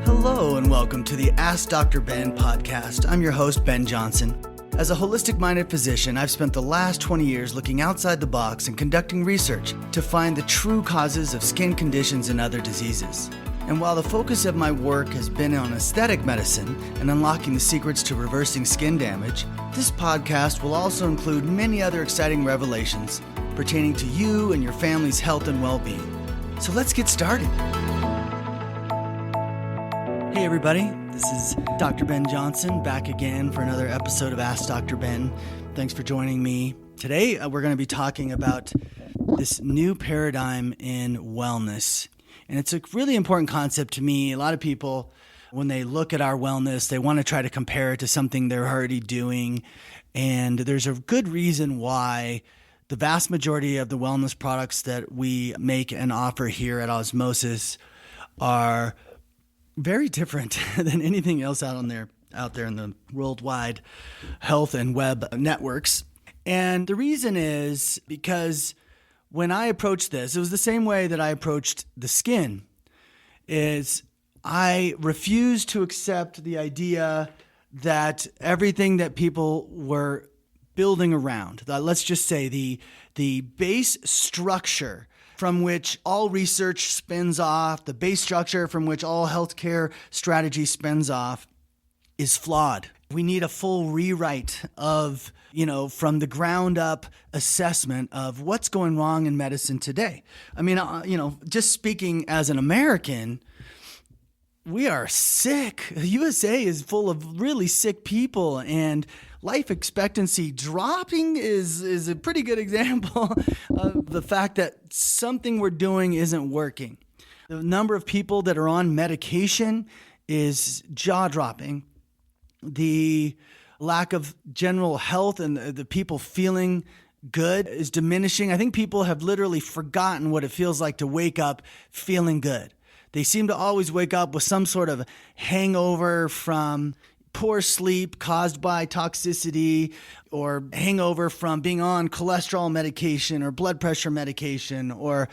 Hello and welcome to the AskDrBen podcast. I'm your host, Ben Johnson. As a holistic-minded physician, I've spent the last 20 years looking outside the box and conducting research to find the true causes of skin conditions and other diseases. And while the focus of my work has been on aesthetic medicine and unlocking the secrets to reversing skin damage, this podcast will also include many other exciting revelations pertaining to you and your family's health and well-being. So let's get started. Hey everybody, this is Dr. Ben Johnson back again for another episode of Ask Dr. Ben. Thanks for joining me. Today we're going to be talking about this new paradigm in wellness. And it's a really important concept to me. A lot of people, when they look at our wellness, they want to try to compare it to something they're already doing. And there's a good reason why the vast majority of the wellness products that we make and offer here at Osmosis are very different than anything else out there in the worldwide health and web networks. And the reason is because when I approached this, it was the same way that I approached the skin, is I refused to accept the idea that everything that people were building around, let's just say the base structure from which all research spins off, the base structure from which all healthcare strategy spins off, is flawed. We need a full rewrite of, from the ground up assessment of what's going wrong in medicine today. I mean, just speaking as an American, we are sick. The USA is full of really sick people, and life expectancy dropping is a pretty good example of the fact that something we're doing isn't working. The number of people that are on medication is jaw-dropping. The lack of general health and the people feeling good is diminishing. I think people have literally forgotten what it feels like to wake up feeling good. They seem to always wake up with some sort of hangover from poor sleep caused by toxicity, or hangover from being on cholesterol medication or blood pressure medication, or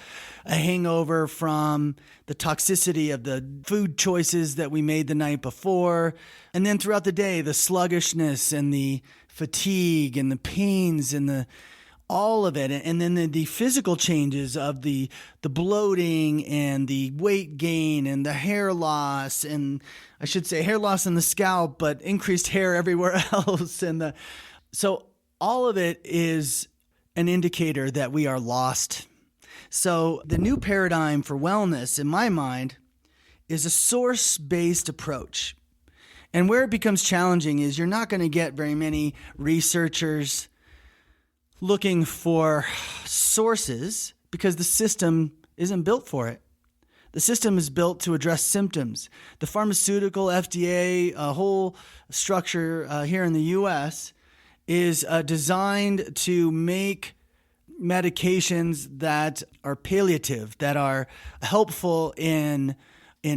a hangover from the toxicity of the food choices that we made the night before. And then throughout the day, the sluggishness and the fatigue and the pains and all of it. And then the physical changes of the bloating and the weight gain and the hair loss, and I should say hair loss in the scalp, but increased hair everywhere else. So all of it is an indicator that we are lost. So the new paradigm for wellness, in my mind, is a source-based approach. And where it becomes challenging is you're not going to get very many researchers looking for sources because the system isn't built for it. The system is built to address symptoms. The pharmaceutical FDA, a whole structure here in the U.S., is designed to make medications that are palliative, that are helpful in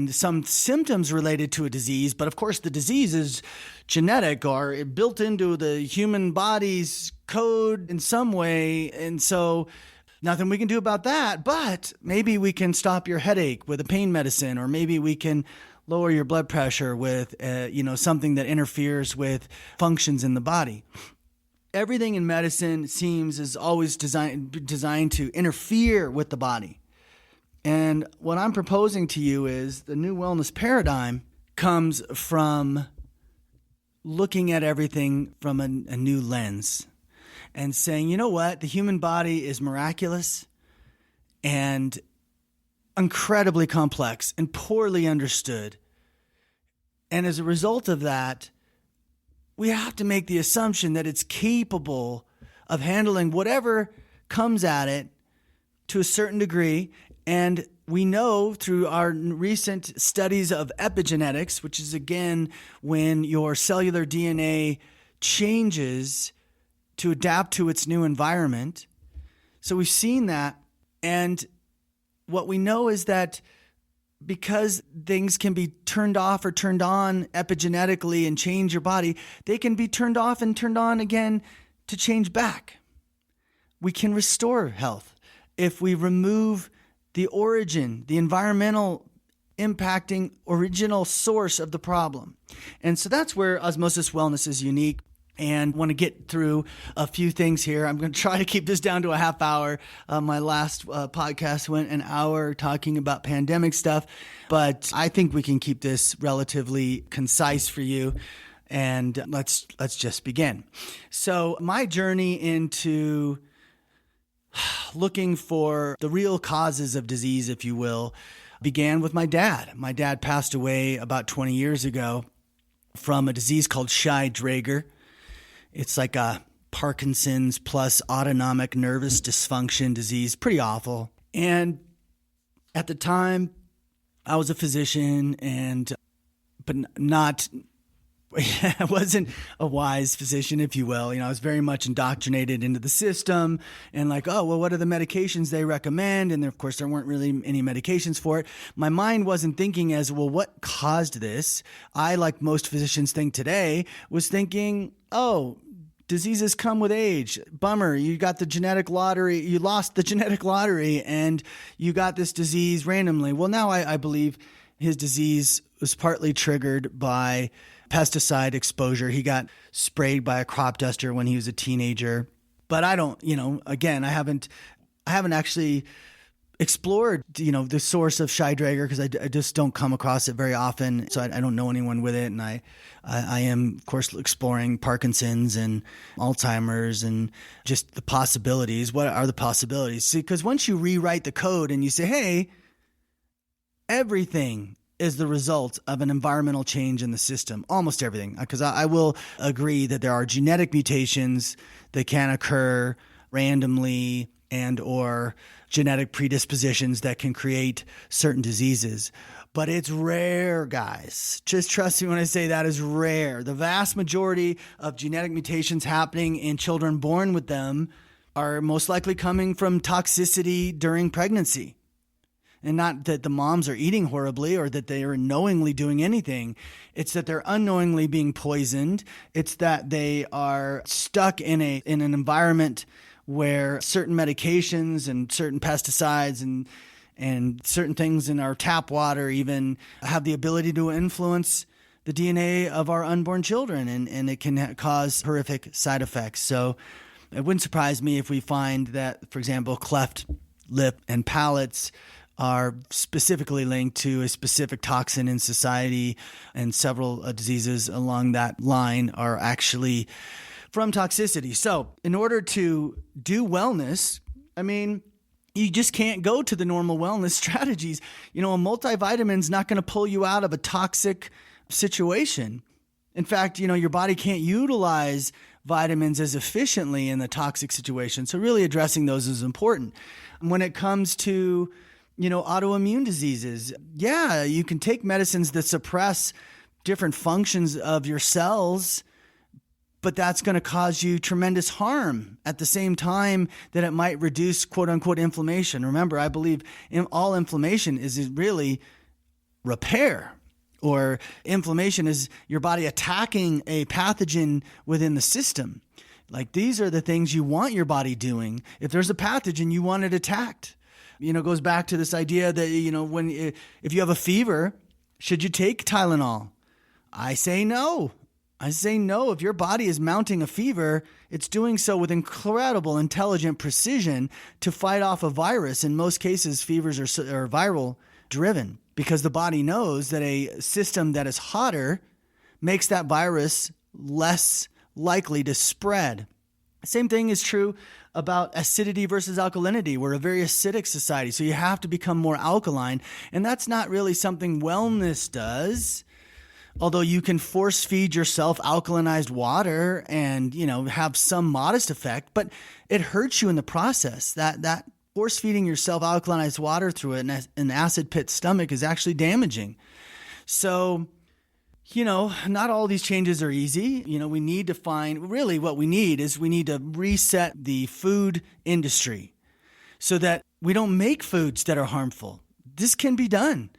some symptoms related to a disease. But of course, the disease is genetic or built into the human body's code in some way. And so nothing we can do about that, but maybe we can stop your headache with a pain medicine, or maybe we can lower your blood pressure with, something that interferes with functions in the body. Everything in medicine is always designed to interfere with the body. And what I'm proposing to you is the new wellness paradigm comes from looking at everything from a new lens and saying, you know what, the human body is miraculous and incredibly complex and poorly understood. And as a result of that, we have to make the assumption that it's capable of handling whatever comes at it to a certain degree. And we know through our recent studies of epigenetics, which is again when your cellular DNA changes to adapt to its new environment. So we've seen that. And what we know is that because things can be turned off or turned on epigenetically and change your body, they can be turned off and turned on again to change back. We can restore health if we remove the origin, the environmental impacting original source of the problem. And so that's where Osmosis Wellness is unique. And want to get through a few things here. I'm going to try to keep this down to a half hour. My last podcast went an hour talking about pandemic stuff, but I think we can keep this relatively concise for you. And let's just begin. So my journey into looking for the real causes of disease, if you will, began with my dad. My dad passed away about 20 years ago from a disease called Shy-Drager. It's like a Parkinson's plus autonomic nervous dysfunction disease, pretty awful. And at the time, I was a physician, but I wasn't a wise physician, if you will. I was very much indoctrinated into the system and like, oh, well, what are the medications they recommend? And of course, there weren't really any medications for it. My mind wasn't thinking as, well, what caused this? I, like most physicians think today, was thinking, oh, diseases come with age. Bummer. You got the genetic lottery. You lost the genetic lottery and you got this disease randomly. Well, now I believe his disease was partly triggered by pesticide exposure. He got sprayed by a crop duster when he was a teenager. But I don't, again, I haven't actually explored, the source of Shy-Drager because I just don't come across it very often. So I don't know anyone with it. And I am, of course, exploring Parkinson's and Alzheimer's and just the possibilities. What are the possibilities? See, because once you rewrite the code and you say, hey, everything is the result of an environmental change in the system, almost everything, because I will agree that there are genetic mutations that can occur randomly and or genetic predispositions that can create certain diseases. But it's rare, guys. Just trust me when I say that is rare. The vast majority of genetic mutations happening in children born with them are most likely coming from toxicity during pregnancy. And not that the moms are eating horribly or that they are knowingly doing anything. It's that they're unknowingly being poisoned. It's that they are stuck in an environment where certain medications and certain pesticides and certain things in our tap water even have the ability to influence the DNA of our unborn children, and it can cause horrific side effects. So it wouldn't surprise me if we find that, for example, cleft lip and palates are specifically linked to a specific toxin in society, and several diseases along that line are actually from toxicity. So in order to do wellness, you just can't go to the normal wellness strategies. A multivitamin is not going to pull you out of a toxic situation. In fact, your body can't utilize vitamins as efficiently in the toxic situation. So really addressing those is important. When it comes to autoimmune diseases, yeah, you can take medicines that suppress different functions of your cells, but that's going to cause you tremendous harm at the same time that it might reduce quote unquote inflammation. Remember, I believe all inflammation is really repair, or inflammation is your body attacking a pathogen within the system. Like, these are the things you want your body doing. If there's a pathogen, you want it attacked. It goes back to this idea that, if you have a fever, should you take Tylenol? I say no. If your body is mounting a fever, it's doing so with incredible intelligent precision to fight off a virus. In most cases, fevers are viral driven because the body knows that a system that is hotter makes that virus less likely to spread. Same thing is true about acidity versus alkalinity. We're a very acidic society, so you have to become more alkaline. And that's not really something wellness does. Although you can force feed yourself alkalinized water and, have some modest effect, but it hurts you in the process. That force feeding yourself alkalinized water through an acid pit stomach is actually damaging. So, not all these changes are easy. We need to find, really what we need to reset the food industry so that we don't make foods that are harmful. This can be done.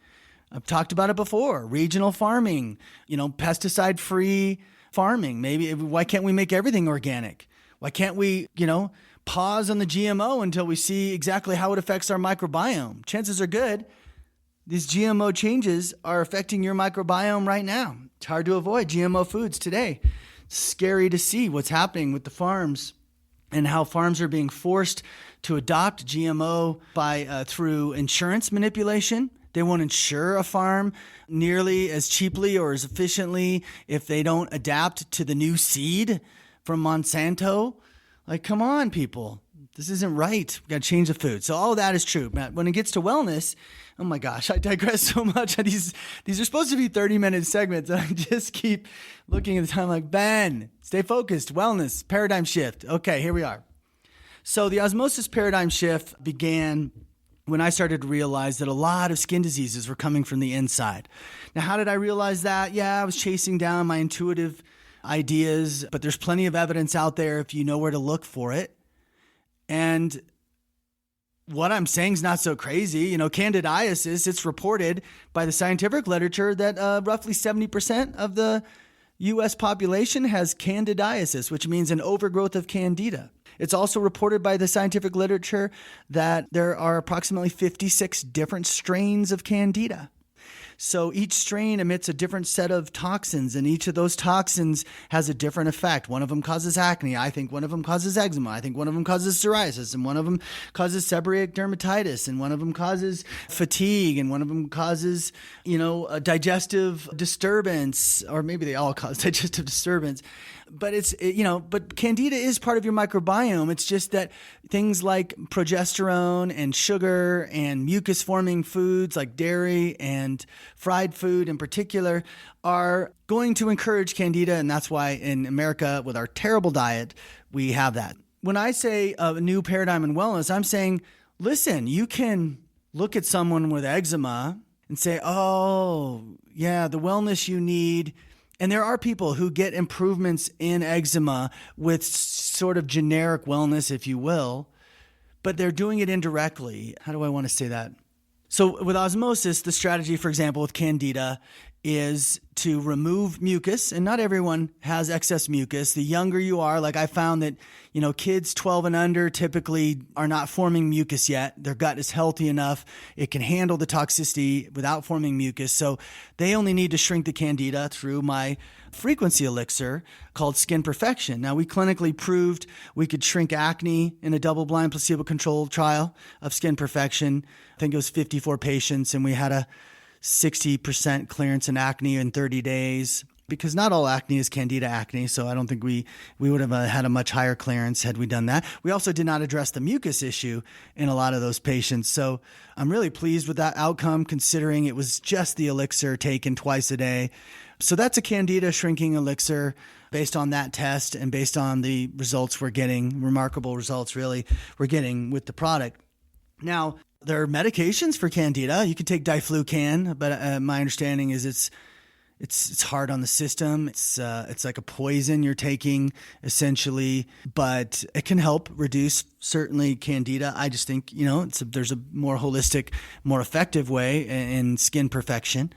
I've talked about it before. Regional farming, pesticide-free farming. Maybe why can't we make everything organic? Why can't we, pause on the GMO until we see exactly how it affects our microbiome? Chances are good these GMO changes are affecting your microbiome right now. It's hard to avoid GMO foods today. It's scary to see what's happening with the farms and how farms are being forced to adopt GMO through insurance manipulation. They won't insure a farm nearly as cheaply or as efficiently if they don't adapt to the new seed from Monsanto. Like, come on, people. This isn't right. We've got to change the food. So all of that is true. But when it gets to wellness, oh my gosh, I digress so much. These are supposed to be 30-minute segments. And I just keep looking at the time like, Ben, stay focused. Wellness, paradigm shift. Okay, here we are. So the osmosis paradigm shift began when I started to realize that a lot of skin diseases were coming from the inside. Now, how did I realize that? Yeah, I was chasing down my intuitive ideas, but there's plenty of evidence out there if you know where to look for it. And what I'm saying is not so crazy. Candidiasis, it's reported by the scientific literature that roughly 70% of the U.S. population has candidiasis, which means an overgrowth of candida. It's also reported by the scientific literature that there are approximately 56 different strains of candida. So each strain emits a different set of toxins, and each of those toxins has a different effect. One of them causes acne. I think one of them causes eczema. I think one of them causes psoriasis, and one of them causes seborrheic dermatitis, and one of them causes fatigue, and one of them causes, a digestive disturbance, or maybe they all cause digestive disturbance. But but candida is part of your microbiome. It's just that things like progesterone and sugar and mucus forming foods like dairy and fried food in particular are going to encourage candida. And that's why in America, with our terrible diet, we have that. When I say a new paradigm in wellness, I'm saying, listen, you can look at someone with eczema and say, oh, yeah, the wellness you need. And there are people who get improvements in eczema with sort of generic wellness, if you will, but they're doing it indirectly. How do I want to say that? So with osmosis, the strategy, for example, with candida is to remove mucus, and not everyone has excess mucus. The younger you are, like I found that, kids 12 and under typically are not forming mucus yet. Their gut is healthy enough. It can handle the toxicity without forming mucus. So they only need to shrink the candida through my frequency elixir called Skin Perfection. Now, we clinically proved we could shrink acne in a double-blind placebo-controlled trial of Skin Perfection. I think it was 54 patients, and we had a 60% clearance in acne in 30 days, because not all acne is candida acne. So I don't think we would have had a much higher clearance had we done that. We also did not address the mucus issue in a lot of those patients. So I'm really pleased with that outcome, considering it was just the elixir taken twice a day. So that's a candida shrinking elixir based on that test and based on the results we're getting, remarkable results really we're getting with the product. Now, there are medications for candida. You can take diflucan, but my understanding is it's hard on the system. It's like a poison you're taking essentially, but it can help reduce certainly candida. I just think there's a more holistic, more effective way in Skin Perfection,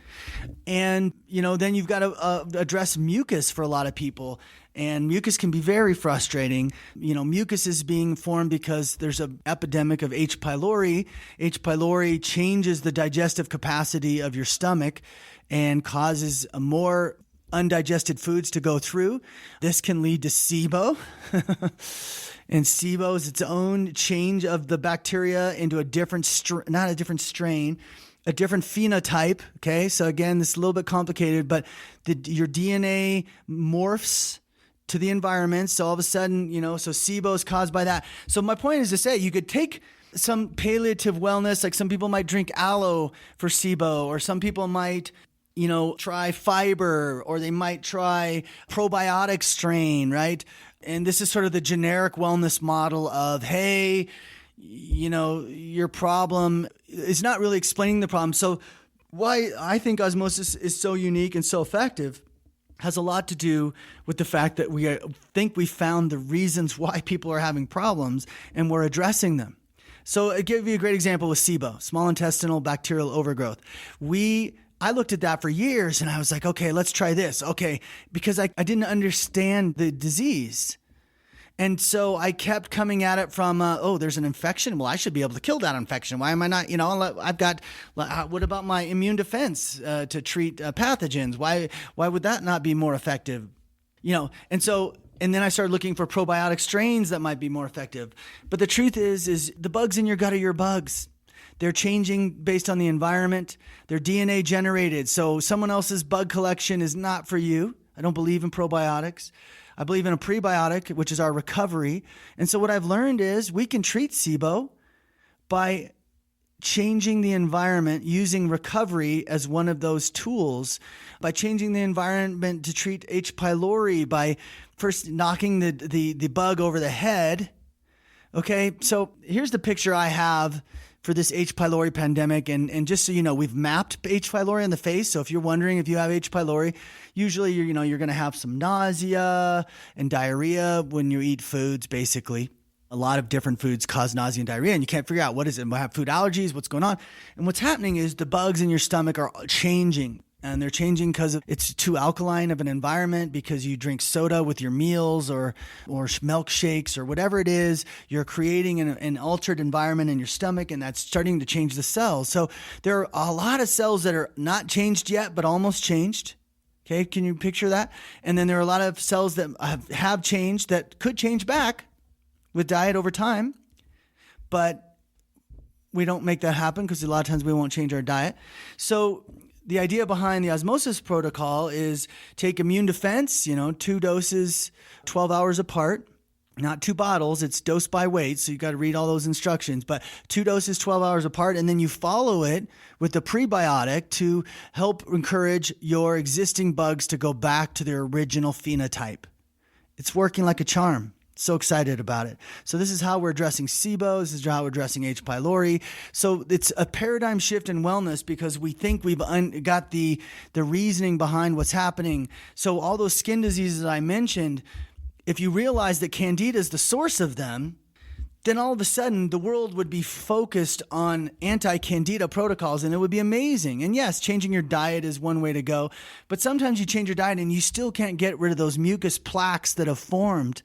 and then you've got to address mucus for a lot of people. And mucus can be very frustrating. Mucus is being formed because there's an epidemic of H. pylori. H. pylori changes the digestive capacity of your stomach and causes more undigested foods to go through. This can lead to SIBO. And SIBO is its own change of the bacteria into a different not a different strain, a different phenotype. Okay, so again, this is a little bit complicated, but your DNA morphs to the environment. So all of a sudden, so SIBO is caused by that. So my point is to say you could take some palliative wellness, like some people might drink aloe for SIBO, or some people might, try fiber, or they might try probiotic strain, right? And this is sort of the generic wellness model of, hey, your problem is not really explaining the problem. So why I think osmosis is so unique and so effective has a lot to do with the fact that we think we found the reasons why people are having problems and we're addressing them. So I'll give you a great example with SIBO, small intestinal bacterial overgrowth. I looked at that for years and I was like, okay, let's try this. Okay, because I didn't understand the disease. And so I kept coming at it from, there's an infection. Well, I should be able to kill that infection. Why am I not, what about my immune defense to treat pathogens? Why would that not be more effective? And then I started looking for probiotic strains that might be more effective. But the truth is the bugs in your gut are your bugs. They're changing based on the environment. They're DNA generated. So someone else's bug collection is not for you. I don't believe in probiotics. I believe in a prebiotic, which is our recovery. And so what I've learned is we can treat SIBO by changing the environment, using recovery as one of those tools, by changing the environment to treat H. pylori, by first knocking the bug over the head. Okay, so here's the picture I have for this H. pylori pandemic. And just so you know, we've mapped H. pylori on the face. So if you're wondering if you have H. pylori, usually you're going to have some nausea and diarrhea when you eat foods, basically. A lot of different foods cause nausea and diarrhea, and you can't figure out what is it. We have food allergies, what's going on. And what's happening is the bugs in your stomach are changing. And they're changing because it's too alkaline of an environment, because you drink soda with your meals or milkshakes or whatever it is. You're creating an altered environment in your stomach, and that's starting to change the cells. So there are a lot of cells that are not changed yet, but almost changed. Okay, can you picture that? And then there are a lot of cells that have changed that could change back with diet over time, but we don't make that happen because a lot of times we won't change our diet. So the idea behind the osmosis protocol is take immune defense, 2 doses, 12 hours apart, not 2 bottles. It's dose by weight. So you got to read all those instructions, but 2 doses, 12 hours apart. And then you follow it with the prebiotic to help encourage your existing bugs to go back to their original phenotype. It's working like a charm. So excited about it. So this is how we're addressing SIBO. This is how we're addressing H. pylori. So it's a paradigm shift in wellness because we think we've got the reasoning behind what's happening. So all those skin diseases I mentioned, if you realize that Candida is the source of them, then all of a sudden the world would be focused on anti-Candida protocols, and it would be amazing. And yes, changing your diet is one way to go, but sometimes you change your diet and you still can't get rid of those mucus plaques that have formed.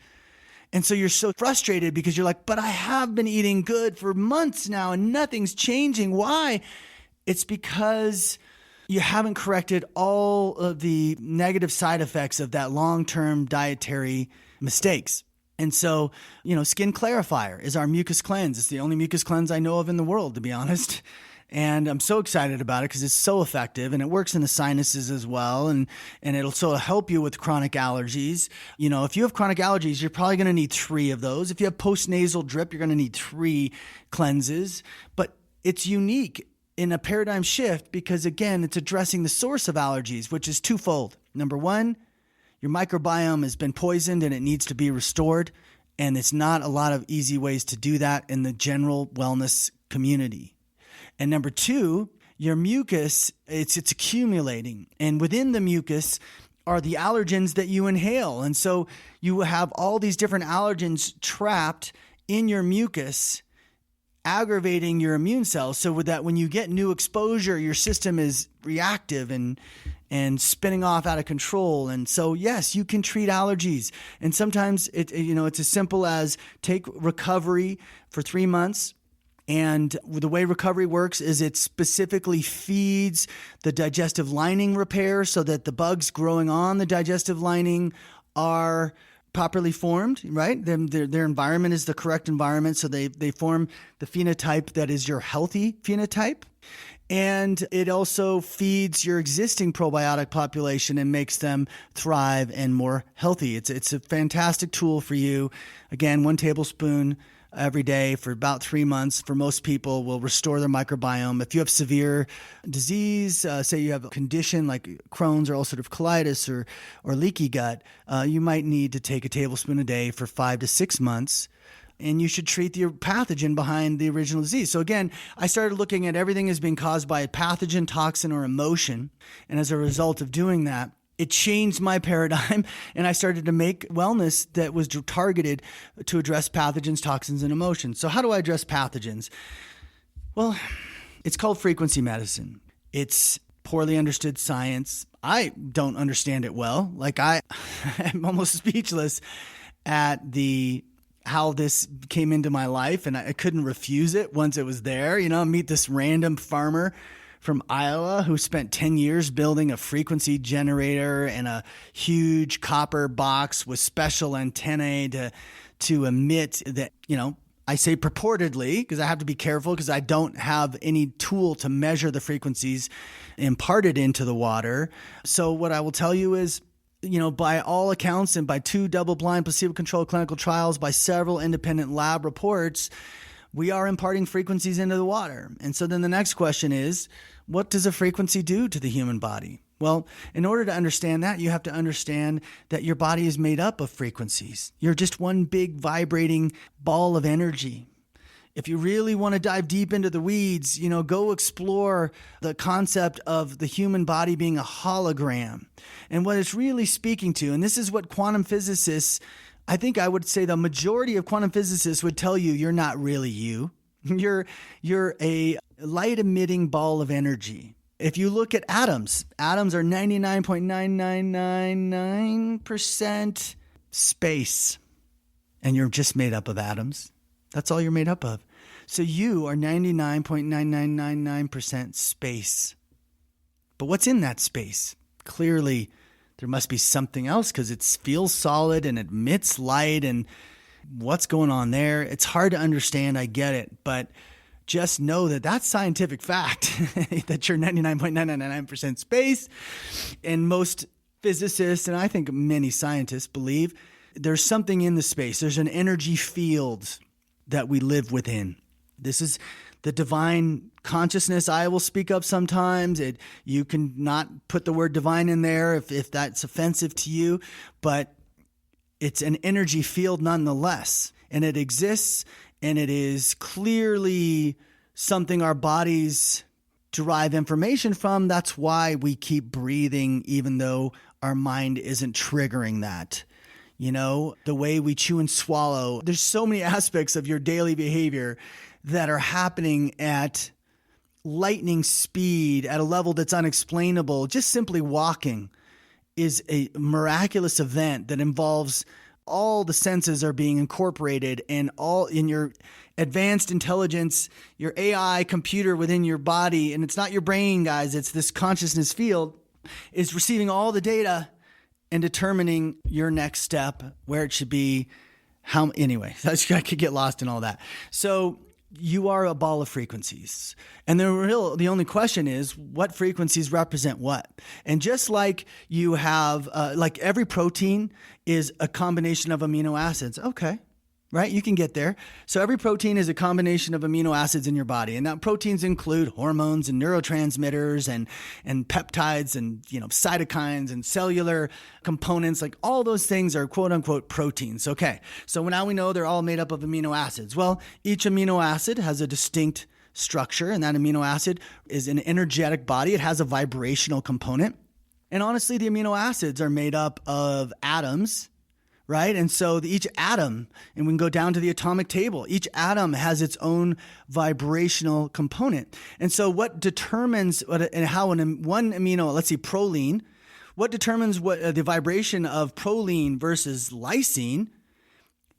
And so you're so frustrated because you're like, but I have been eating good for months now and nothing's changing. Why? It's because you haven't corrected all of the negative side effects of that long-term dietary mistakes. And so, Skin Clarifier is our mucus cleanse. It's the only mucus cleanse I know of in the world, to be honest. And I'm so excited about it because it's so effective, and it works in the sinuses as well. And it'll sort of help you with chronic allergies. If you have chronic allergies, you're probably going to need 3 of those. If you have post-nasal drip, you're going to need 3 cleanses. But it's unique in a paradigm shift because, again, it's addressing the source of allergies, which is twofold. Number 1, your microbiome has been poisoned and it needs to be restored. And it's not a lot of easy ways to do that in the general wellness community. And number 2, your mucus, it's accumulating. And within the mucus are the allergens that you inhale. And so you have all these different allergens trapped in your mucus, aggravating your immune cells. So with that, when you get new exposure, your system is reactive and spinning off out of control. And so, yes, you can treat allergies. And sometimes it's as simple as take recovery for 3 months. And the way recovery works is it specifically feeds the digestive lining repair so that the bugs growing on the digestive lining are properly formed, right? Their environment is the correct environment, so they form the phenotype that is your healthy phenotype. And it also feeds your existing probiotic population and makes them thrive and more healthy. It's a fantastic tool for you. Again, 1 tablespoon every day for about 3 months for most people will restore their microbiome. If you have severe disease, say you have a condition like Crohn's or ulcerative colitis or leaky gut, you might need to take a tablespoon a day for 5 to 6 months. And you should treat the pathogen behind the original disease. So again, I started looking at everything as being caused by a pathogen, toxin, or emotion. And as a result of doing that, it changed my paradigm, and I started to make wellness that was targeted to address pathogens, toxins, and emotions. So how do I address pathogens? Well, it's called frequency medicine. It's poorly understood science. I don't understand it well. I'm almost speechless. at how this came into my life, and I couldn't refuse it once it was there. Meet this random farmer from Iowa who spent 10 years building a frequency generator and a huge copper box with special antennae to emit that, I say purportedly because I have to be careful because I don't have any tool to measure the frequencies imparted into the water. So what I will tell you is, by all accounts and by 2 double-blind placebo-controlled clinical trials, by several independent lab reports, we are imparting frequencies into the water. And so then the next question is, what does a frequency do to the human body? Well, in order to understand that, you have to understand that your body is made up of frequencies. You're just one big vibrating ball of energy. If you really want to dive deep into the weeds, go explore the concept of the human body being a hologram. And what it's really speaking to, and this is what quantum physicists, I think I would say the majority of quantum physicists would tell you, you're not really you. You're a light emitting ball of energy. If you look at atoms are 99.9999% space, and you're just made up of atoms. That's all you're made up of. So you are 99.9999% space. But what's in that space? Clearly, there must be something else because it feels solid and it emits light, and what's going on there? It's hard to understand. I get it. But just know that that's scientific fact, that you're 99.999% space. And most physicists, and I think many scientists, believe there's something in the space. There's an energy field that we live within. This is the divine consciousness I will speak of sometimes. You can not put the word divine in there if that's offensive to you, but it's an energy field nonetheless. And it exists, and it is clearly something our bodies derive information from. That's why we keep breathing, even though our mind isn't triggering that. The way we chew and swallow. There's so many aspects of your daily behavior that are happening at lightning speed, at a level that's unexplainable. Just simply walking is a miraculous event that involves all the senses are being incorporated, and all in your advanced intelligence, your AI computer within your body, and it's not your brain, guys, it's this consciousness field, is receiving all the data and determining your next step, where it should be, anyway, I could get lost in all that. So you are a ball of frequencies. And the only question is, what frequencies represent what? And just like you have, like every protein is a combination of amino acids. Okay. Right? You can get there. So every protein is a combination of amino acids in your body. And that proteins include hormones and neurotransmitters and peptides and, cytokines and cellular components. Like all those things are quote unquote proteins. Okay. So now we know they're all made up of amino acids. Well, each amino acid has a distinct structure, and that amino acid is an energetic body. It has a vibrational component. And honestly, the amino acids are made up of atoms, right? And so each atom, and we can go down to the atomic table, each atom has its own vibrational component. And so what determines one amino, let's see, proline, what determines what the vibration of proline versus lysine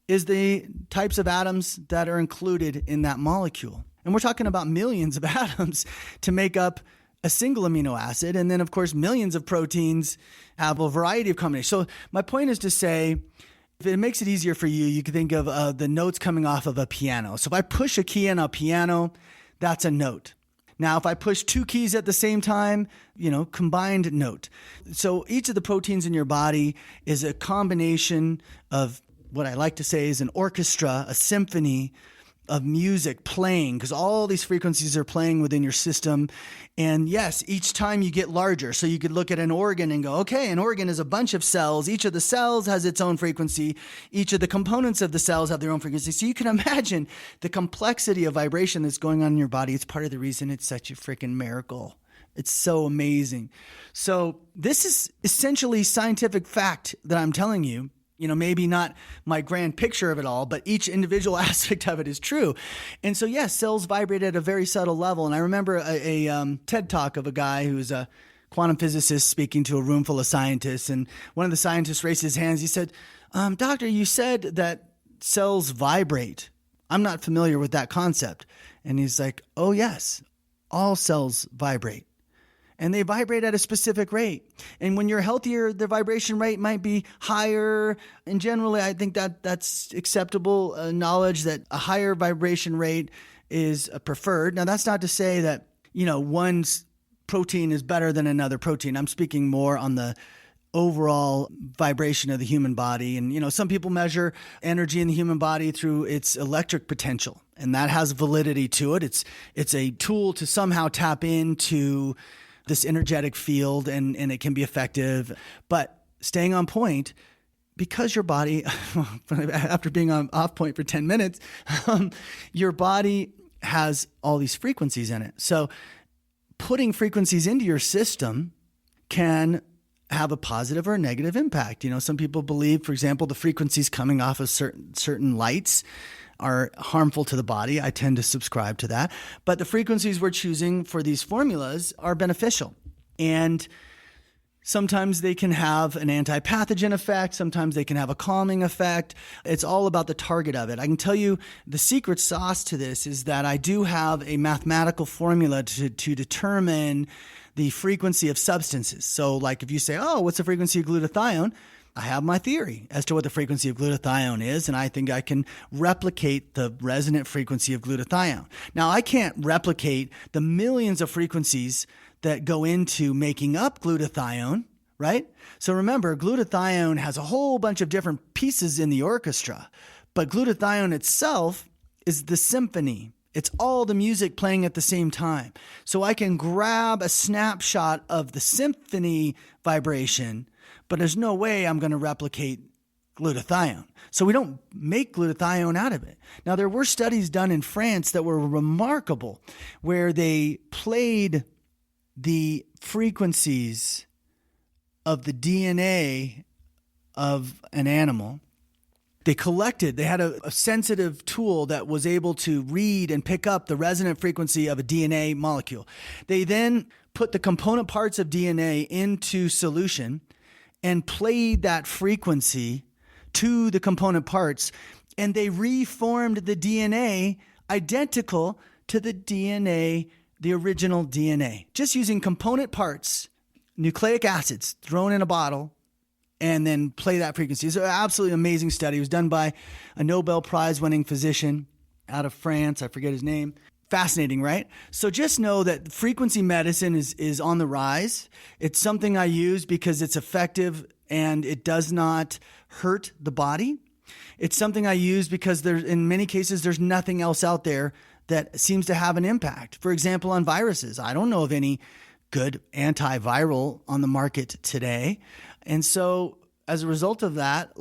is the types of atoms that are included in that molecule. And we're talking about millions of atoms to make up a single amino acid. And then, of course, millions of proteins have a variety of combinations. So my point is to say, if it makes it easier for you, you can think of the notes coming off of a piano. So if I push a key on a piano, that's a note. Now, if I push 2 keys at the same time, combined note. So each of the proteins in your body is a combination of what I like to say is an orchestra, a symphony of music playing, because all these frequencies are playing within your system. And yes, each time you get larger. So you could look at an organ and go, okay, an organ is a bunch of cells. Each of the cells has its own frequency. Each of the components of the cells have their own frequency. So you can imagine the complexity of vibration that's going on in your body. It's part of the reason it's such a freaking miracle. It's so amazing. So this is essentially scientific fact that I'm telling you. Maybe not my grand picture of it all, but each individual aspect of it is true. And so, yes, cells vibrate at a very subtle level. And I remember a TED talk of a guy who's a quantum physicist speaking to a room full of scientists. And one of the scientists raised his hands. He said, doctor, you said that cells vibrate. I'm not familiar with that concept. And he's like, oh, yes, all cells vibrate. And they vibrate at a specific rate. And when you're healthier, the vibration rate might be higher. And generally, I think that that's acceptable knowledge that a higher vibration rate is preferred. Now, that's not to say that, one protein is better than another protein. I'm speaking more on the overall vibration of the human body. And, some people measure energy in the human body through its electric potential. And that has validity to it. It's a tool to somehow tap into this energetic field, and it can be effective. But staying on point, because your body, after being off point for 10 minutes, your body has all these frequencies in it. So putting frequencies into your system can have a positive or a negative impact. Some people believe, for example, the frequencies coming off of certain lights are harmful to the body. I tend to subscribe to that. But the frequencies we're choosing for these formulas are beneficial. And sometimes they can have an anti-pathogen effect. Sometimes they can have a calming effect. It's all about the target of it. I can tell you the secret sauce to this is that I do have a mathematical formula to determine the frequency of substances. So like if you say, oh, what's the frequency of glutathione? I have my theory as to what the frequency of glutathione is, and I think I can replicate the resonant frequency of glutathione. Now, I can't replicate the millions of frequencies that go into making up glutathione, right? So remember, glutathione has a whole bunch of different pieces in the orchestra, but glutathione itself is the symphony. It's all the music playing at the same time. So I can grab a snapshot of the symphony vibration, but there's no way I'm going to replicate glutathione. So we don't make glutathione out of it. Now, there were studies done in France that were remarkable where they played the frequencies of the DNA of an animal. They had a sensitive tool that was able to read and pick up the resonant frequency of a DNA molecule. They then put the component parts of DNA into solution and played that frequency to the component parts, and they reformed the DNA identical to the original DNA, just using component parts, nucleic acids thrown in a bottle, and then play that frequency. It's an absolutely amazing study. It was done by a Nobel Prize winning physician out of France. I forget his name. Fascinating, right? So just know that frequency medicine is on the rise. It's something I use because it's effective and it does not hurt the body. It's something I use because in many cases, there's nothing else out there that seems to have an impact. For example, on viruses, I don't know of any good antiviral on the market today. And so as a result of that,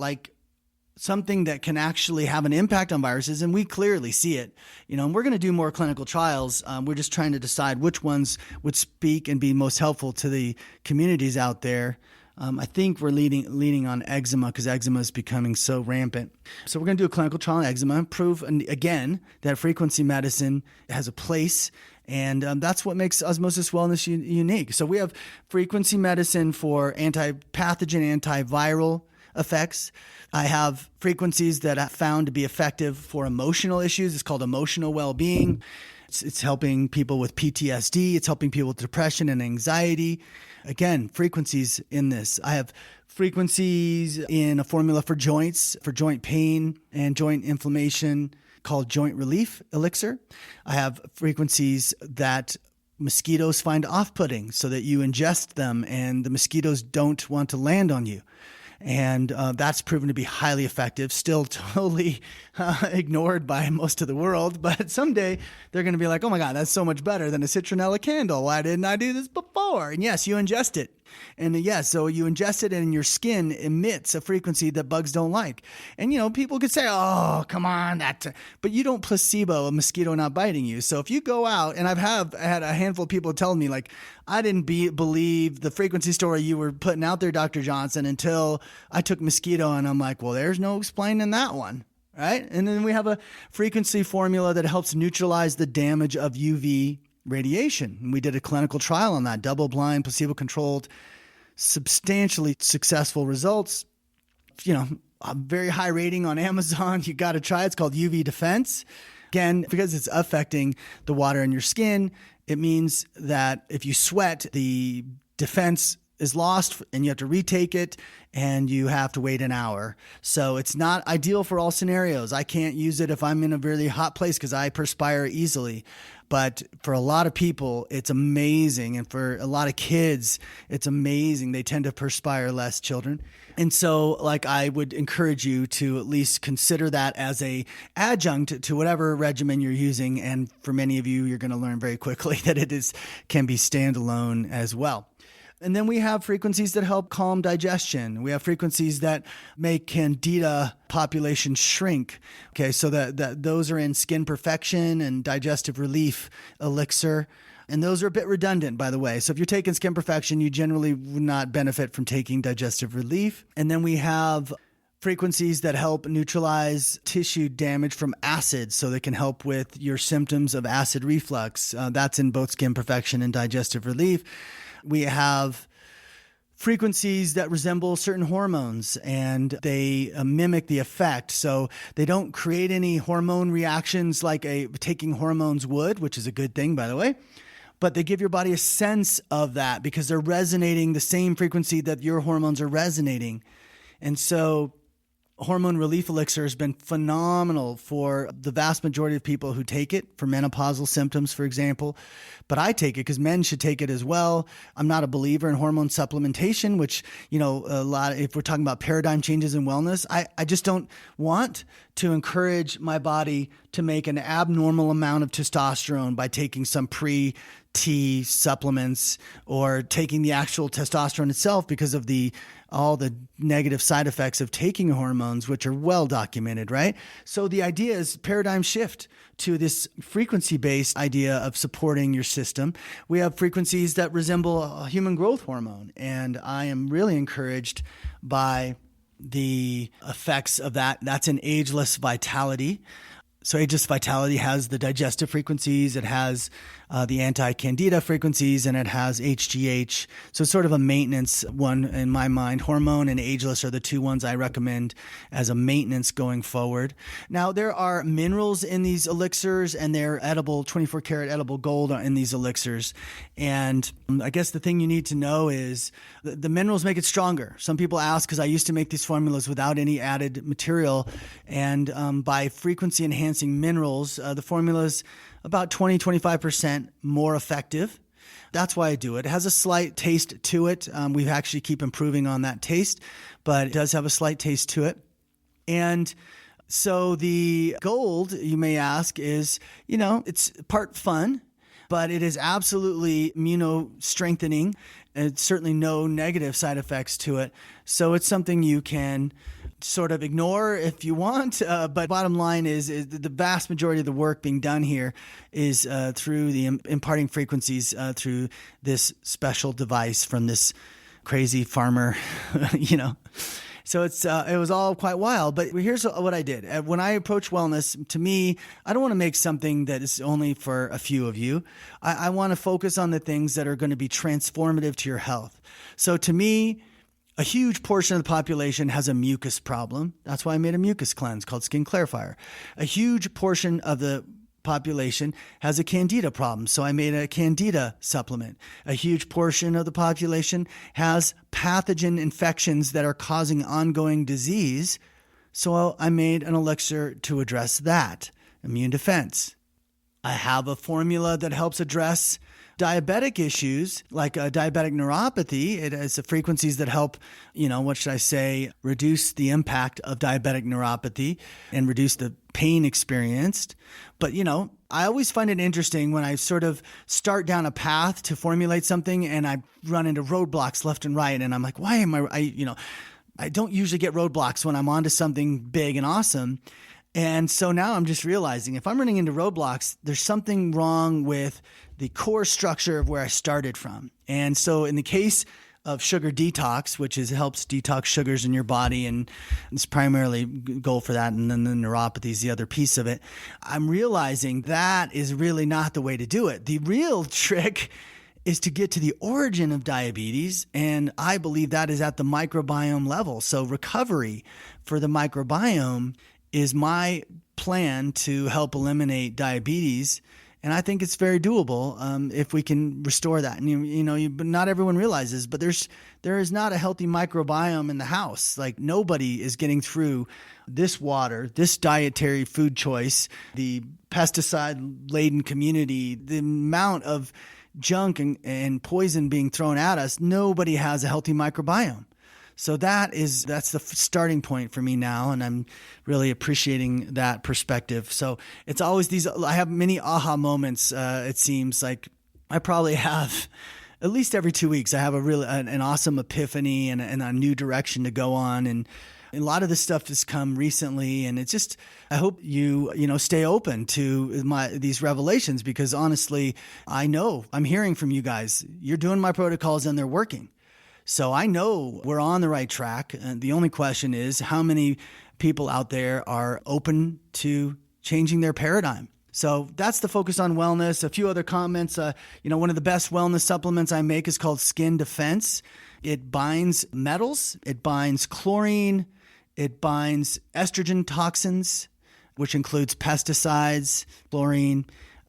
something that can actually have an impact on viruses, and we clearly see it, and we're going to do more clinical trials. We're just trying to decide which ones would speak and be most helpful to the communities out there. I think we're leaning on eczema because eczema is becoming so rampant. So we're going to do a clinical trial on eczema, prove again that frequency medicine has a place, and that's what makes Osmosis Wellness unique. So we have frequency medicine for anti-pathogen, antiviral effects. I have frequencies that I found to be effective for emotional issues. It's called emotional well-being. It's helping people with PTSD. It's helping people with depression and anxiety. Again, frequencies in this. I have frequencies in a formula for joints, for joint pain and joint inflammation called Joint Relief Elixir. I have frequencies that mosquitoes find off-putting so that you ingest them and the mosquitoes don't want to land on you. And that's proven to be highly effective, still totally ignored by most of the world. But someday they're going to be like, oh my God, that's so much better than a citronella candle. Why didn't I do this before? And yes, you ingest it. And yes, so you ingest it and your skin emits a frequency that bugs don't like. And, people could say, oh, come on, but you don't placebo a mosquito not biting you. So if you go out, and I've had a handful of people telling me, I didn't believe the frequency story you were putting out there, Dr. Johnson, until I took mosquito. And I'm like, well, there's no explaining that one. Right. And then we have a frequency formula that helps neutralize the damage of UV radiation. And we did a clinical trial on that, double-blind, placebo-controlled, substantially successful results. A very high rating on Amazon. You got to try it. It's called UV Defense. Again, because it's affecting the water in your skin, it means that if you sweat, the defense is lost and you have to retake it and you have to wait an hour. So it's not ideal for all scenarios. I can't use it if I'm in a really hot place because I perspire easily. But for a lot of people, it's amazing. And for a lot of kids, it's amazing. They tend to perspire less, children. And so I would encourage you to at least consider that as a adjunct to whatever regimen you're using. And for many of you, you're going to learn very quickly that can be standalone as well. And then we have frequencies that help calm digestion. We have frequencies that make candida population shrink. Okay, so that those are in Skin Perfection and Digestive Relief Elixir. And those are a bit redundant, by the way. So if you're taking Skin Perfection, you generally would not benefit from taking Digestive Relief. And then we have frequencies that help neutralize tissue damage from acids, so they can help with your symptoms of acid reflux. That's in both Skin Perfection and Digestive Relief. We have frequencies that resemble certain hormones, and they mimic the effect. So they don't create any hormone reactions like taking hormones would, which is a good thing, by the way. But they give your body a sense of that because they're resonating the same frequency that your hormones are resonating. And so Hormone Relief Elixir has been phenomenal for the vast majority of people who take it for menopausal symptoms, for example. But I take it because men should take it as well. I'm not a believer in hormone supplementation, which, if we're talking about paradigm changes in wellness, I just don't want to encourage my body to make an abnormal amount of testosterone by taking some pre-T supplements or taking the actual testosterone itself because of all the negative side effects of taking hormones, which are well documented, right? So the idea is paradigm shift to this frequency-based idea of supporting your system. We have frequencies that resemble a human growth hormone, and I am really encouraged by the effects of that. That's an ageless vitality. So Ageless Vitality has the digestive frequencies, it has the anti-candida frequencies, and it has HGH. So it's sort of a maintenance one in my mind. Hormone and Ageless are the two ones I recommend as a maintenance going forward. Now, there are minerals in these elixirs, and they're edible, 24-karat edible gold in these elixirs. And I guess the thing you need to know is the minerals make it stronger. Some people ask, because I used to make these formulas without any added material, and by frequency enhancing minerals, the formula's about 20-25% more effective. That's why I do it. It has a slight taste to it. We actually keep improving on that taste, but it does have a slight taste to it. And so the gold, you may ask, is, it's part fun, but it is absolutely immuno-strengthening. And certainly no negative side effects to it. So it's something you can sort of ignore if you want. But bottom line is the vast majority of the work being done here is through the imparting frequencies through this special device from this crazy farmer, So it was all quite wild, but here's what I did. When I approach wellness, to me, I don't want to make something that is only for a few of you. I want to focus on the things that are going to be transformative to your health. So to me, a huge portion of the population has a mucus problem. That's why I made a mucus cleanse called Skin Clarifier. A huge portion of the population has a candida problem, so I made a candida supplement. A huge portion of the population has pathogen infections that are causing ongoing disease, so I made an elixir to address that, immune defense. I have a formula that helps address diabetic issues like diabetic neuropathy. It has the frequencies that help, reduce the impact of diabetic neuropathy and reduce the pain experienced. But, I always find it interesting when I sort of start down a path to formulate something and I run into roadblocks left and right. And I'm like, why am I don't usually get roadblocks when I'm onto something big and awesome. And so now I'm just realizing if I'm running into roadblocks, there's something wrong with the core structure of where I started from. And so in the case of sugar detox, which helps detox sugars in your body, and it's primarily goal for that, and then the neuropathy is the other piece of it. I'm realizing that is really not the way to do it. The real trick is to get to the origin of diabetes, and I believe that is at the microbiome level. So recovery for the microbiome is my plan to help eliminate diabetes. And I think it's very doable if we can restore that. And but not everyone realizes, but there is not a healthy microbiome in the house. Like, nobody is getting through this water, this dietary food choice, the pesticide-laden community, the amount of junk and poison being thrown at us. Nobody has a healthy microbiome. So that's the starting point for me now, and I'm really appreciating that perspective. So it's always I have many aha moments. It seems like I probably have at least every 2 weeks. I have an awesome epiphany and a new direction to go on. And a lot of this stuff has come recently, and it's just, I hope you stay open to these revelations, because honestly, I know I'm hearing from you guys. You're doing my protocols and they're working. So I know we're on the right track. And the only question is, how many people out there are open to changing their paradigm? So that's the focus on wellness. A few other comments. One of the best wellness supplements I make is called Skin Defense. It binds metals. It binds chlorine. It binds estrogen toxins, which includes pesticides, chlorine,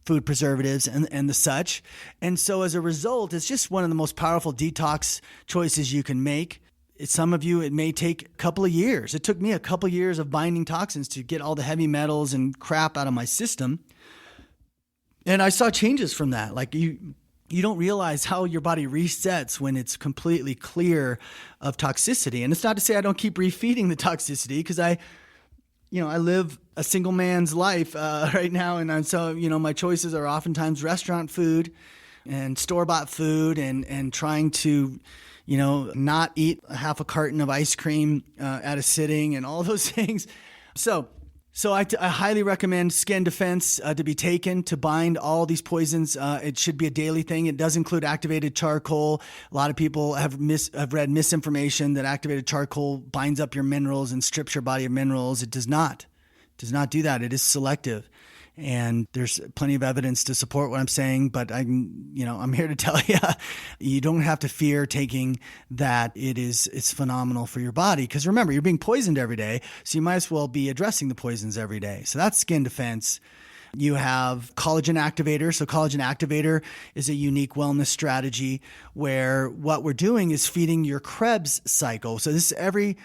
food preservatives, and the such. And so as a result, it's just one of the most powerful detox choices you can make. Some of you, it may take a couple of years. It took me a couple of years of binding toxins to get all the heavy metals and crap out of my system. And I saw changes from that. Like, you don't realize how your body resets when it's completely clear of toxicity. And it's not to say I don't keep refeeding the toxicity, because I live a single man's life right now. And so, my choices are oftentimes restaurant food and store-bought food, and trying to, not eat half a carton of ice cream at a sitting and all those things. So I highly recommend Skin Defense to be taken to bind all these poisons. It should be a daily thing. It does include activated charcoal. A lot of people have read misinformation that activated charcoal binds up your minerals and strips your body of minerals. It does not. It does not do that. It is selective. And there's plenty of evidence to support what I'm saying, but I'm here to tell you, you don't have to fear taking that. It's phenomenal for your body, because remember, you're being poisoned every day, so you might as well be addressing the poisons every day. So that's Skin Defense. You have Collagen Activator. So Collagen Activator is a unique wellness strategy where what we're doing is feeding your Krebs cycle. So this every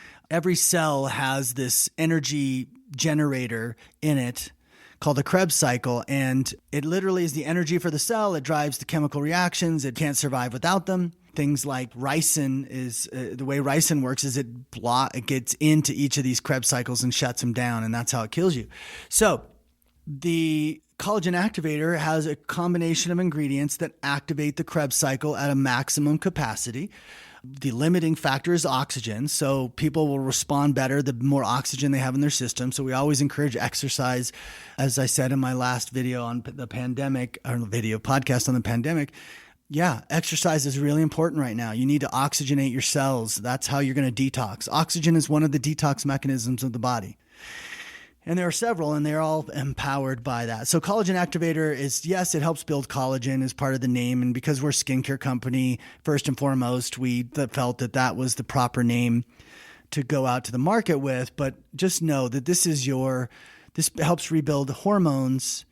cell has this energy generator in it called the Krebs cycle, and it literally is the energy for the cell. It drives the chemical reactions. It can't survive without them. Things like ricin is the way ricin works is it gets into each of these Krebs cycles and shuts them down, and that's how it kills you. So the Collagen Activator has a combination of ingredients that activate the Krebs cycle at a maximum capacity. The limiting factor is oxygen. So people will respond better the more oxygen they have in their system. So we always encourage exercise. As I said in my last video on the pandemic, or video podcast on the pandemic, exercise is really important right now. You need to oxygenate your cells. That's how you're going to detox. Oxygen is one of the detox mechanisms of the body. And there are several, and they're all empowered by that. So Collagen Activator is, yes, it helps build collagen as part of the name. And because we're a skincare company, first and foremost, we felt that was the proper name to go out to the market with. But just know that this helps rebuild hormones.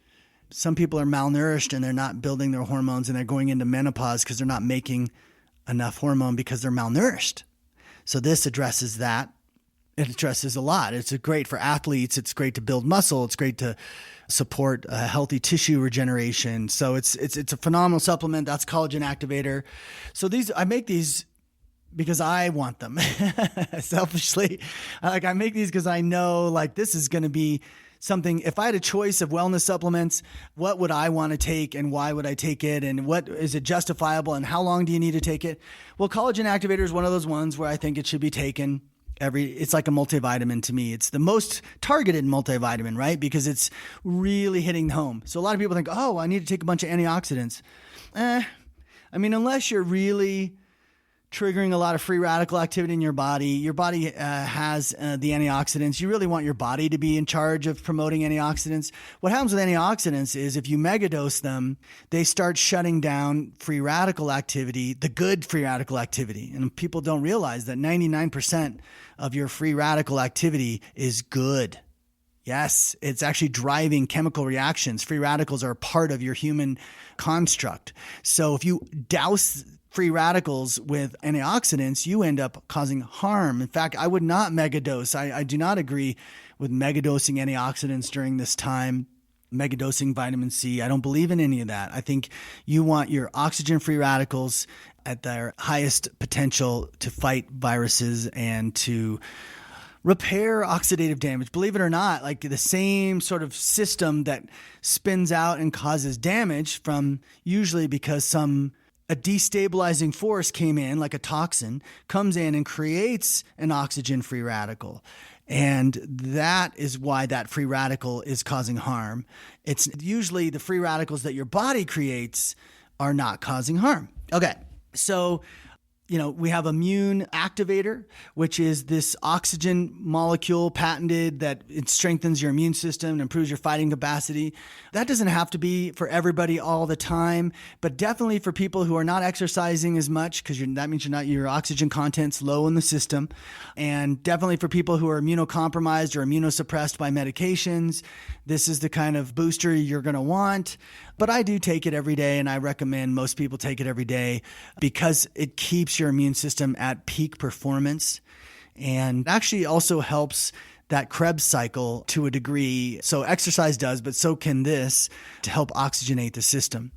Some people are malnourished and they're not building their hormones, and they're going into menopause because they're not making enough hormone because they're malnourished. So this addresses that. It addresses a lot. It's great for athletes. It's great to build muscle. It's great to support healthy tissue regeneration. So it's a phenomenal supplement. That's Collagen Activator. So I make these because I want them. Selfishly, I make these because I know this is going to be something. If I had a choice of wellness supplements, what would I want to take, and why would I take it, and what is it justifiable, and how long do you need to take it? Well, Collagen Activator is one of those ones where I think it should be taken it's like a multivitamin to me. It's the most targeted multivitamin, right? Because it's really hitting home. So a lot of people think, I need to take a bunch of antioxidants. Unless you're really triggering a lot of free radical activity in your body. Your body has the antioxidants. You really want your body to be in charge of promoting antioxidants. What happens with antioxidants is if you megadose them, they start shutting down free radical activity, the good free radical activity. And people don't realize that 99% of your free radical activity is good. Yes, it's actually driving chemical reactions. Free radicals are a part of your human construct. So if you douse free radicals with antioxidants, you end up causing harm. In fact, I would not megadose. I do not agree with megadosing antioxidants during this time, megadosing vitamin C. I don't believe in any of that. I think you want your oxygen-free radicals at their highest potential to fight viruses and to repair oxidative damage. Believe it or not, like the same sort of system that spins out and causes damage from usually because a destabilizing force came in, like a toxin, comes in and creates an oxygen-free radical. And that is why that free radical is causing harm. It's usually the free radicals that your body creates are not causing harm. Okay, so we have immune activator, which is this oxygen molecule patented that it strengthens your immune system and improves your fighting capacity. That doesn't have to be for everybody all the time, but definitely for people who are not exercising as much, because that means your oxygen content's low in the system. And definitely for people who are immunocompromised or immunosuppressed by medications, this is the kind of booster you're going to want. But I do take it every day, and I recommend most people take it every day because it keeps your immune system at peak performance and actually also helps that Krebs cycle to a degree. So exercise does, but so can this to help oxygenate the system.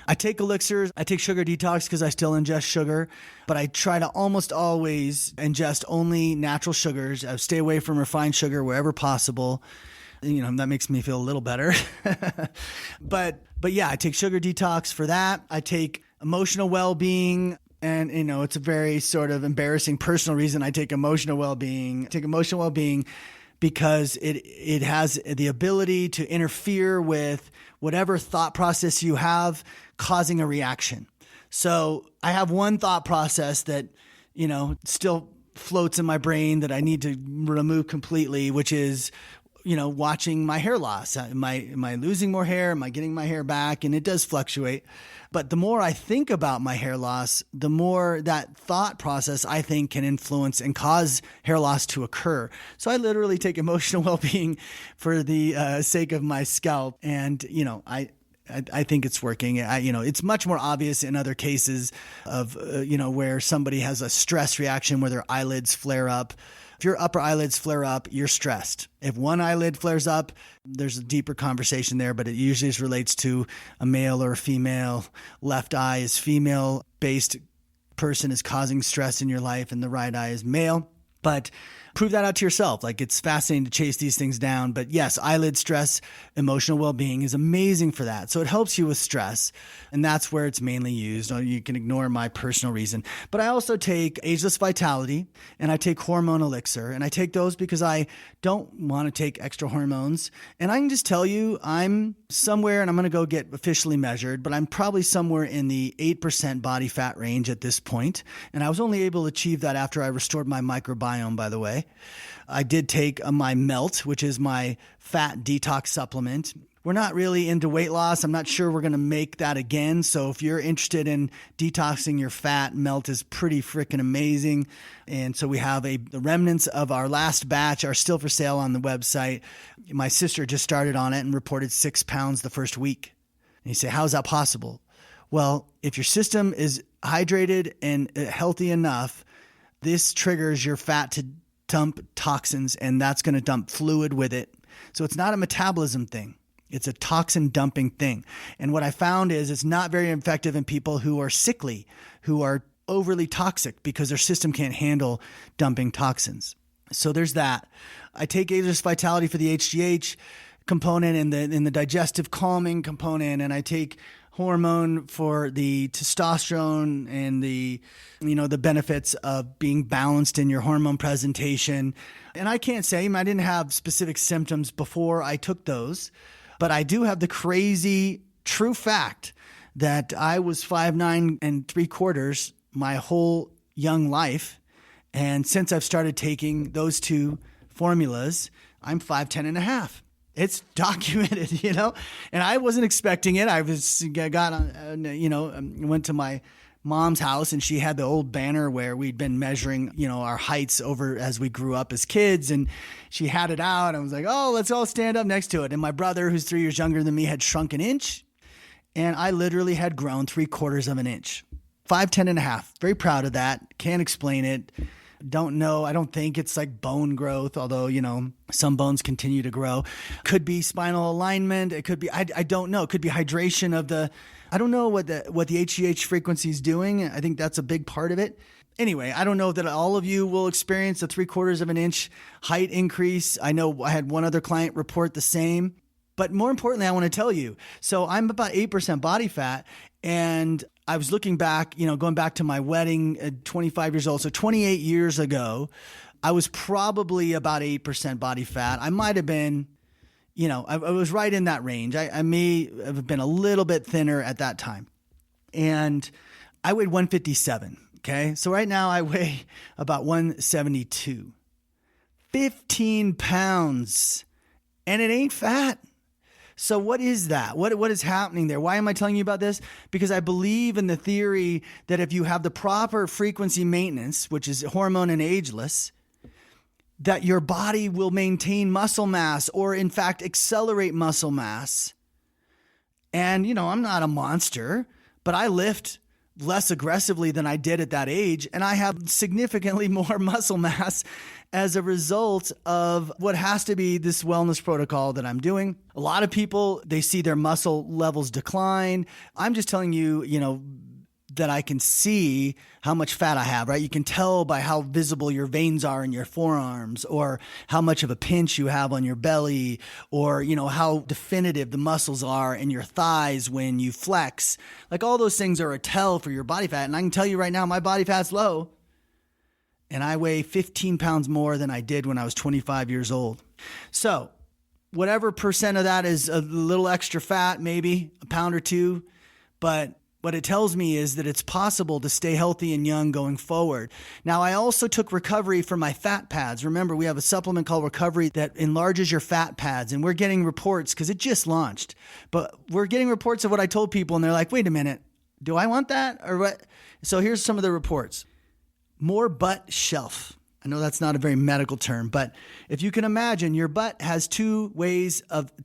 I take elixirs. I take sugar detox because I still ingest sugar, but I try to almost always ingest only natural sugars. I stay away from refined sugar wherever possible. That makes me feel a little better. But yeah, I take sugar detox for that. I take emotional well-being. And, it's a very sort of embarrassing personal reason I take emotional well-being. I take emotional well-being because it has the ability to interfere with whatever thought process you have causing a reaction. So I have one thought process that, still floats in my brain that I need to remove completely, which is, watching my hair loss. Am I losing more hair? Am I getting my hair back? And it does fluctuate. But the more I think about my hair loss, the more that thought process I think can influence and cause hair loss to occur. So I literally take emotional well-being for the sake of my scalp. And, I think it's working. It's much more obvious in other cases of, where somebody has a stress reaction where their eyelids flare up. If your upper eyelids flare up, you're stressed. If one eyelid flares up, there's a deeper conversation there, but it usually relates to a male or a female. Left eye is female-based person is causing stress in your life, and the right eye is male. But prove that out to yourself. Like, it's fascinating to chase these things down. But yes, eyelid stress, emotional well-being is amazing for that. So it helps you with stress, and that's where it's mainly used. You can ignore my personal reason. But I also take Ageless Vitality, and I take Hormone Elixir, and I take those because I don't want to take extra hormones. And I can just tell you, I'm somewhere, and I'm going to go get officially measured, but I'm probably somewhere in the 8% body fat range at this point. And I was only able to achieve that after I restored my microbiome, by the way. I did take my Melt, which is my fat detox supplement. We're not really into weight loss. I'm not sure we're going to make that again. So if you're interested in detoxing your fat, Melt is pretty freaking amazing. And so we have the remnants of our last batch are still for sale on the website. My sister just started on it and reported 6 pounds the first week. And you say, how is that possible? Well, if your system is hydrated and healthy enough, this triggers your fat to dump toxins, and that's going to dump fluid with it. So it's not a metabolism thing. It's a toxin dumping thing. And what I found is it's not very effective in people who are sickly, who are overly toxic because their system can't handle dumping toxins. So there's that. I take Ageless Vitality for the HGH component and the digestive calming component, and I take hormone for the testosterone and the benefits of being balanced in your hormone presentation. And I can't say I didn't have specific symptoms before I took those, but I do have the crazy true fact that I was 5'9" and 3/4 my whole young life. And since I've started taking those two formulas, I'm 5'10" and a half. It's documented, and I wasn't expecting it. I went to my mom's house and she had the old banner where we'd been measuring, our heights over as we grew up as kids. And she had it out. I was like, oh, let's all stand up next to it. And my brother, who's 3 years younger than me, had shrunk an inch. And I literally had grown 3/4 of an inch, 5'10" and a half. Very proud of that. Can't explain it. Don't know. I don't think it's like bone growth, although, some bones continue to grow. Could be spinal alignment. It could be, I don't know. It could be hydration of I don't know what the HGH frequency is doing. I think that's a big part of it. Anyway, I don't know that all of you will experience a 3/4 of an inch height increase. I know I had one other client report the same. But more importantly, I want to tell you, so I'm about 8% body fat, and I was looking back, going back to my wedding at 25 years old. So 28 years ago, I was probably about 8% body fat. I might have been, I was right in that range. I may have been a little bit thinner at that time. And I weighed 157. Okay. So right now I weigh about 172, 15 pounds, and it ain't fat. So what is that? What is happening there? Why am I telling you about this? Because I believe in the theory that if you have the proper frequency maintenance, which is hormone and ageless, that your body will maintain muscle mass or in fact accelerate muscle mass. And, I'm not a monster, but I lift less aggressively than I did at that age. And I have significantly more muscle mass as a result of what has to be this wellness protocol that I'm doing. A lot of people, they see their muscle levels decline. I'm just telling you, that I can see how much fat I have, right? You can tell by how visible your veins are in your forearms, or how much of a pinch you have on your belly, or, how definitive the muscles are in your thighs when you flex. Like all those things are a tell for your body fat. And I can tell you right now, my body fat's low. And I weigh 15 pounds more than I did when I was 25 years old. So whatever percent of that is a little extra fat, maybe a pound or two. But what it tells me is that it's possible to stay healthy and young going forward. Now, I also took recovery for my fat pads. Remember, we have a supplement called Recovery that enlarges your fat pads. And we're getting reports because it just launched. But we're getting reports of what I told people. And they're like, wait a minute, do I want that? Or what? So here's some of the reports. More butt shelf. I know that's not a very medical term, but if you can imagine, your butt has two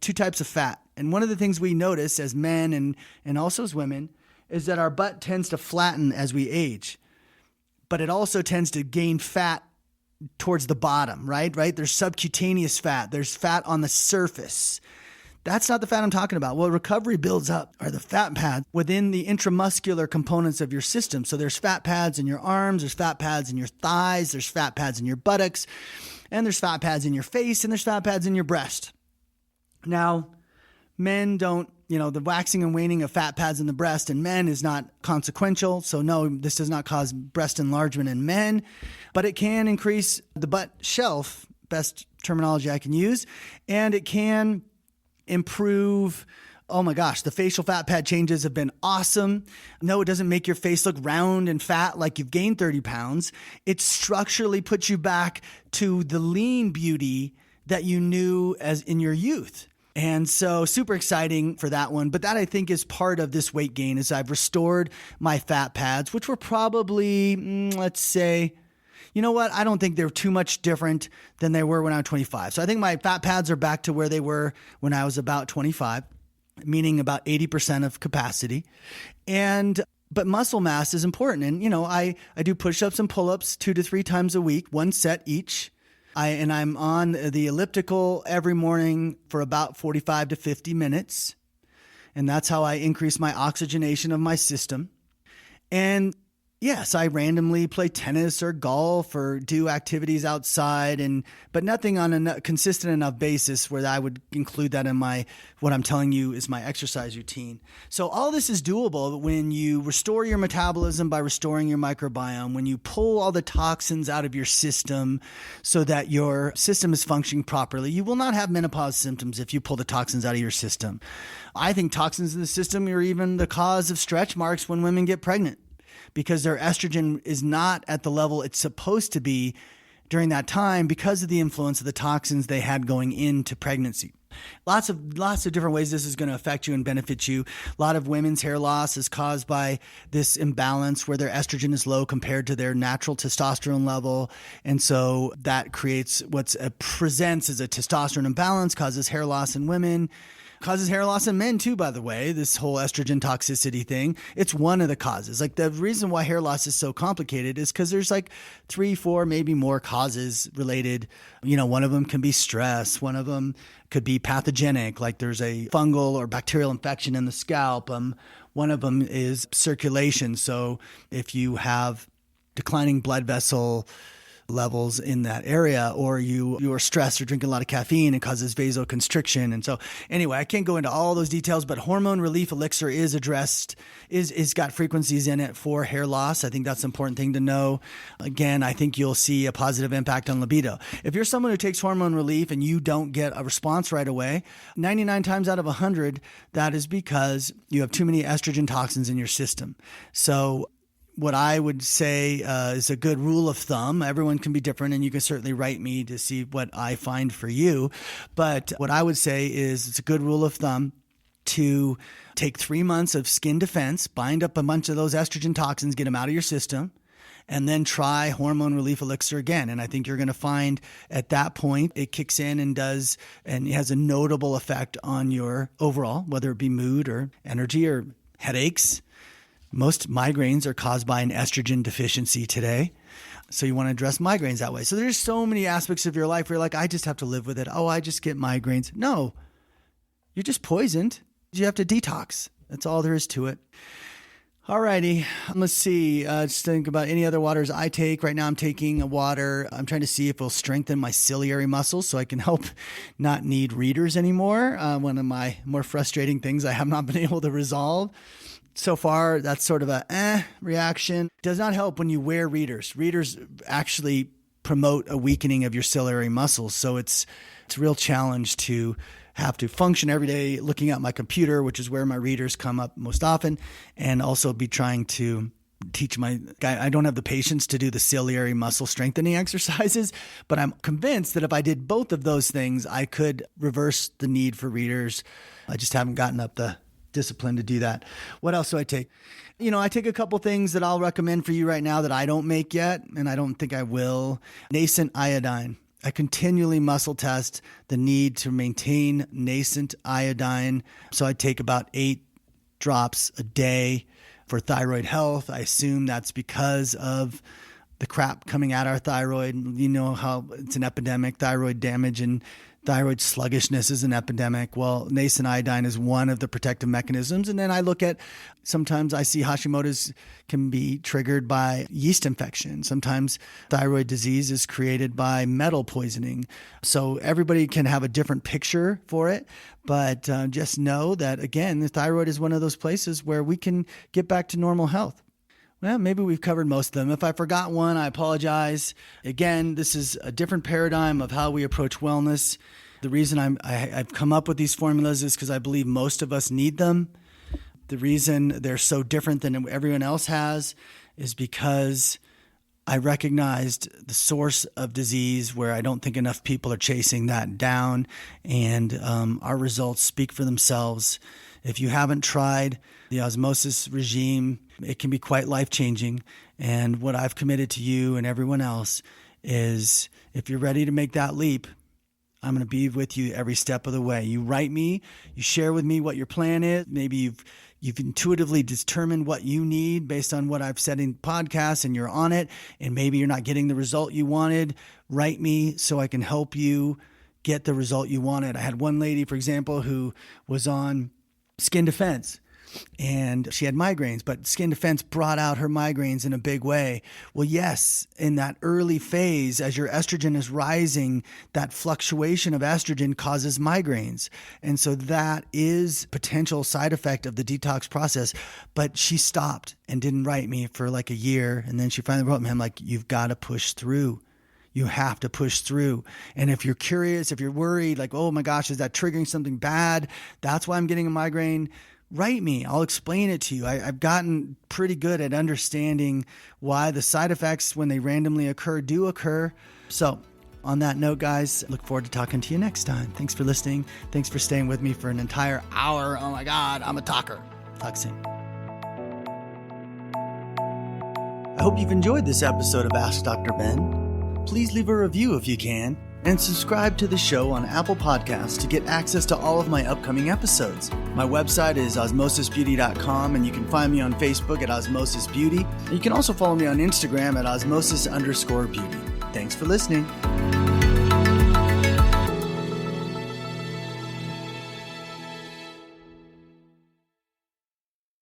types of fat. And one of the things we notice as men and also as women is that our butt tends to flatten as we age, but it also tends to gain fat towards the bottom, right? There's subcutaneous fat. There's fat on the surface. That's not the fat I'm talking about. What recovery builds up are the fat pads within the intramuscular components of your system. So there's fat pads in your arms, there's fat pads in your thighs, there's fat pads in your buttocks, and there's fat pads in your face, and there's fat pads in your breast. Now, men don't, the waxing and waning of fat pads in the breast in men is not consequential. So no, this does not cause breast enlargement in men, but it can increase the butt shelf, best terminology I can use, and it can improve. Oh my gosh, the facial fat pad changes have been awesome. No, it doesn't make your face look round and fat like you've gained 30 pounds. It structurally puts you back to the lean beauty that you knew as in your youth. And so super exciting for that one. But that I think is part of this weight gain is I've restored my fat pads, which were probably, let's say, you know what? I don't think they're too much different than they were when I was 25. So I think my fat pads are back to where they were when I was about 25, meaning about 80% of capacity. But muscle mass is important. And, I do push-ups and pull-ups 2 to 3 times a week, 1 set each. I'm on the elliptical every morning for about 45 to 50 minutes. And that's how I increase my oxygenation of my system. And yes, I randomly play tennis or golf or do activities outside, but nothing on a consistent enough basis where I would include that in what I'm telling you is my exercise routine. So all this is doable when you restore your metabolism by restoring your microbiome, when you pull all the toxins out of your system so that your system is functioning properly. You will not have menopause symptoms if you pull the toxins out of your system. I think toxins in the system are even the cause of stretch marks when women get pregnant, because their estrogen is not at the level it's supposed to be during that time because of the influence of the toxins they had going into pregnancy. Lots of different ways this is going to affect you and benefit you. A lot of women's hair loss is caused by this imbalance where their estrogen is low compared to their natural testosterone level. And so that creates what presents as a testosterone imbalance, causes hair loss in women. Causes hair loss in men too, by the way, this whole estrogen toxicity thing. It's one of the causes. Like the reason why hair loss is so complicated is because there's like 3, 4, maybe more causes related. One of them can be stress. One of them could be pathogenic, like there's a fungal or bacterial infection in the scalp. One of them is circulation. So if you have declining blood vessel levels in that area, or you are stressed or drinking a lot of caffeine, it causes vasoconstriction. And so anyway, I can't go into all those details, but hormone relief elixir is addressed, is got frequencies in it for hair loss. I think that's an important thing to know. Again, I think you'll see a positive impact on libido. If you're someone who takes hormone relief and you don't get a response right away, 99 times out of 100, that is because you have too many estrogen toxins in your system. So what I would say is a good rule of thumb. Everyone can be different, and you can certainly write me to see what I find for you. But what I would say is it's a good rule of thumb to take 3 months of skin defense, bind up a bunch of those estrogen toxins, get them out of your system, and then try hormone relief elixir again. And I think you're going to find at that point it kicks in and it has a notable effect on your overall, whether it be mood or energy or headaches. Most migraines are caused by an estrogen deficiency today. So you want to address migraines that way. So there's so many aspects of your life where you're like, I just have to live with it. Oh, I just get migraines. No, you're just poisoned. You have to detox. That's all there is to it. All righty. Let's see. Just think about any other waters I take. Right now I'm taking a water. I'm trying to see if it'll strengthen my ciliary muscles so I can help not need readers anymore. One of my more frustrating things I have not been able to resolve. So far, that's sort of a reaction. Does not help when you wear readers. Readers actually promote a weakening of your ciliary muscles. So it's a real challenge to have to function every day looking at my computer, which is where my readers come up most often, and also be trying to teach I don't have the patience to do the ciliary muscle strengthening exercises, but I'm convinced that if I did both of those things, I could reverse the need for readers. I just haven't gotten up the discipline to do that. What else do I take? I take a couple things that I'll recommend for you right now that I don't make yet, and I don't think I will. Nascent iodine. I continually muscle test the need to maintain nascent iodine. So I take about 8 drops a day for thyroid health. I assume that's because of the crap coming at our thyroid. You know how it's an epidemic, thyroid damage and thyroid sluggishness is an epidemic. Well, nascent iodine is one of the protective mechanisms. And then I look at, sometimes I see Hashimoto's can be triggered by yeast infection. Sometimes thyroid disease is created by metal poisoning. So everybody can have a different picture for it. But just know that, again, the thyroid is one of those places where we can get back to normal health. Well, maybe we've covered most of them. If I forgot one, I apologize. Again, this is a different paradigm of how we approach wellness. The reason I've come up with these formulas is because I believe most of us need them. The reason they're so different than everyone else has is because I recognized the source of disease where I don't think enough people are chasing that down, and our results speak for themselves. If you haven't tried the osmosis regime, it can be quite life-changing. And what I've committed to you and everyone else is if you're ready to make that leap, I'm going to be with you every step of the way. You write me, you share with me what your plan is. Maybe you've intuitively determined what you need based on what I've said in podcasts and you're on it, and maybe you're not getting the result you wanted. Write me so I can help you get the result you wanted. I had one lady, for example, who was on Skin Defense, and she had migraines, but Skin Defense brought out her migraines in a big way. Well, yes, in that early phase, as your estrogen is rising, that fluctuation of estrogen causes migraines. And so that is potential side effect of the detox process. But she stopped and didn't write me for like a year. And then she finally wrote me. I'm like, you've got to push through. You have to push through. And if you're curious, if you're worried, like, oh my gosh, is that triggering something bad? That's why I'm getting a migraine. write me. I'll explain it to you. I've gotten pretty good at understanding why the side effects, when they randomly occur, do occur. So on that note, guys, look forward to talking to you next time. Thanks for listening. Thanks for staying with me for an entire hour. Oh my God, I'm a talker. Talk soon. I hope you've enjoyed this episode of Ask Dr. Ben. Please leave a review if you can, and subscribe to the show on Apple Podcasts to get access to all of my upcoming episodes. My website is osmosisbeauty.com, and you can find me on Facebook at Osmosis Beauty. And you can also follow me on Instagram at osmosis_beauty. Thanks for listening.